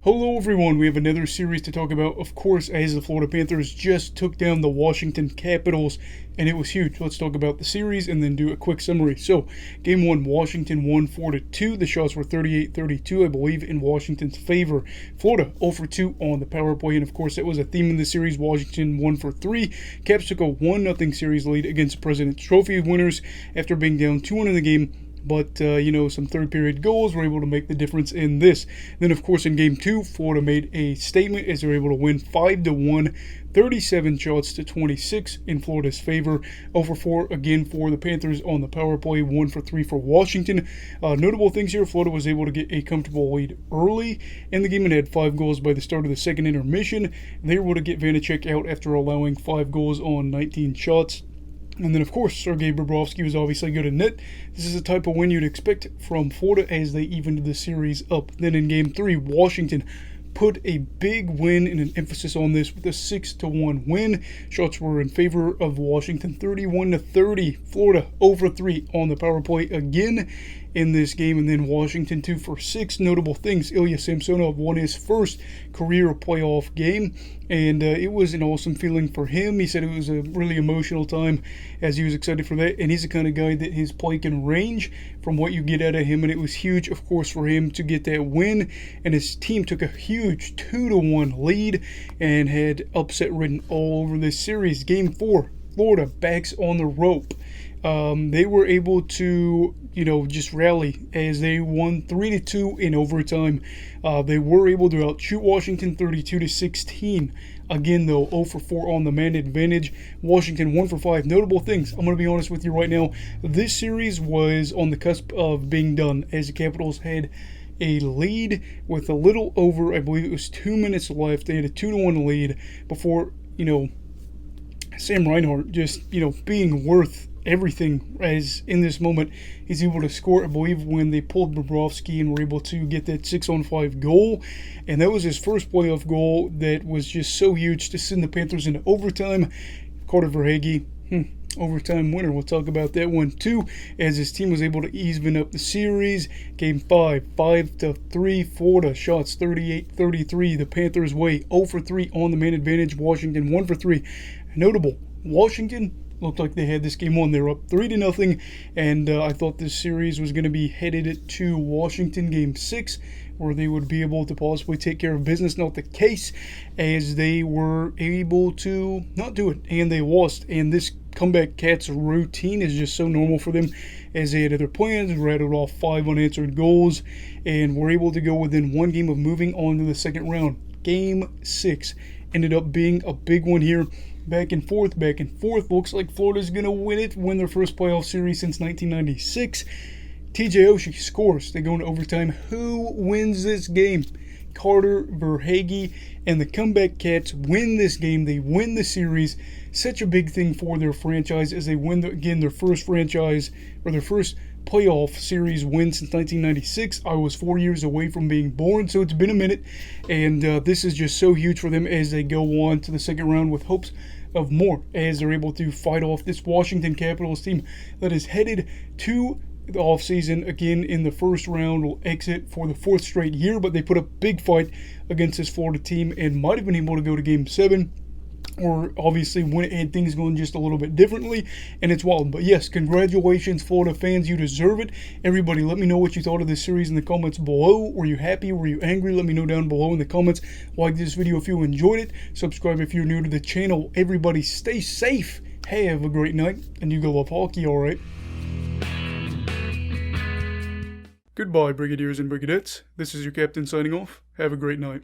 Hello everyone, we have another series to talk about, of course, as the Florida Panthers just took down the Washington Capitals, and it was huge. Let's talk about the series and then do a quick summary. So, Game 1, Washington won 4-2. The shots were 38-32, I believe, in Washington's favor. Florida 0-2 on the power play, and of course, that was a theme in the series. Washington 1-3. Caps took a 1-0 series lead against President's Trophy winners after being down 2-1 in the game. But, some third period goals were able to make the difference in this. Then, of course, in Game 2, Florida made a statement as they were able to win 5-1, 37 shots to 26 in Florida's favor. 0-4 again for the Panthers on the power play, 1-3 for Washington. Notable things here, Florida was able to get a comfortable lead early in the game and had 5 goals by the start of the second intermission. They were able to get Vanacek out after allowing 5 goals on 19 shots. And then, of course, Sergei Bobrovsky was obviously good at net. This is the type of win you'd expect from Florida as they evened the series up. Then in Game 3, Washington put a big win and an emphasis on this with a 6-1 win. Shots were in favor of Washington, 31-30. Florida 0-3 on the power play again in this game, and then Washington 2-for-6. Notable things: Ilya Samsonov won his first career playoff game, and it was an awesome feeling for him. He said it was a really emotional time as he was excited for that, and he's the kind of guy that his play can range from what you get out of him, and it was huge, of course, for him to get that win, and his team took a huge 2-1 lead and had upset written all over this series. Game 4, Florida backs on the rope. They were able to, just rally as they won 3-2 in overtime. They were able to outshoot Washington 32-16. Again, though, 0-4 on the man advantage. Washington 1-5. Notable things, I'm going to be honest with you right now. This series was on the cusp of being done as the Capitals had a lead with a little over, I believe it was 2 minutes left. They had a 2-1 lead before, Sam Reinhart just, being worth everything as in this moment he's able to score, I believe, when they pulled Bobrovsky and were able to get that 6-on-5 goal, and that was his first playoff goal that was just so huge to send the Panthers into overtime. Carter Verhaeghe, overtime winner. We'll talk about that one too, as his team was able to even up the series. Game 5, 5-3 Florida. Shots 38-33 the Panthers' way. 0-3 on the man advantage. Washington 1-3. Notable, Washington looked like they had this game won. They were up 3-0, and I thought this series was going to be headed to Washington Game 6, where they would be able to possibly take care of business. Not the case, as they were able to not do it, and they lost. And this comeback Cats routine is just so normal for them, as they had other plans, rattled off 5 unanswered goals, and were able to go within 1 game of moving on to the second round. Game 6 ended up being a big one here. Back and forth. Looks like Florida's going to win their first playoff series since 1996. TJ Oshie scores. They go into overtime. Who wins this game? Carter Verhaeghe, and the comeback Cats win this game. They win the series. Such a big thing for their franchise as they win, their first franchise, or their first playoff series win since 1996. I was 4 years away from being born, so it's been a minute, and this is just so huge for them as they go on to the second round with hopes of more, as they're able to fight off this Washington Capitals team that is headed to the offseason again in the first round. Will exit for the 4th straight year, but they put a big fight against this Florida team and might have been able to go to Game 7, or obviously when it had things going just a little bit differently, and it's wild. But yes, congratulations, Florida fans. You deserve it. Everybody, let me know what you thought of this series in the comments below. Were you happy? Were you angry? Let me know down below in the comments. Like this video if you enjoyed it. Subscribe if you're new to the channel. Everybody stay safe. Have a great night, and you go love hockey, alright? Goodbye, Brigadiers and Brigadettes. This is your captain signing off. Have a great night.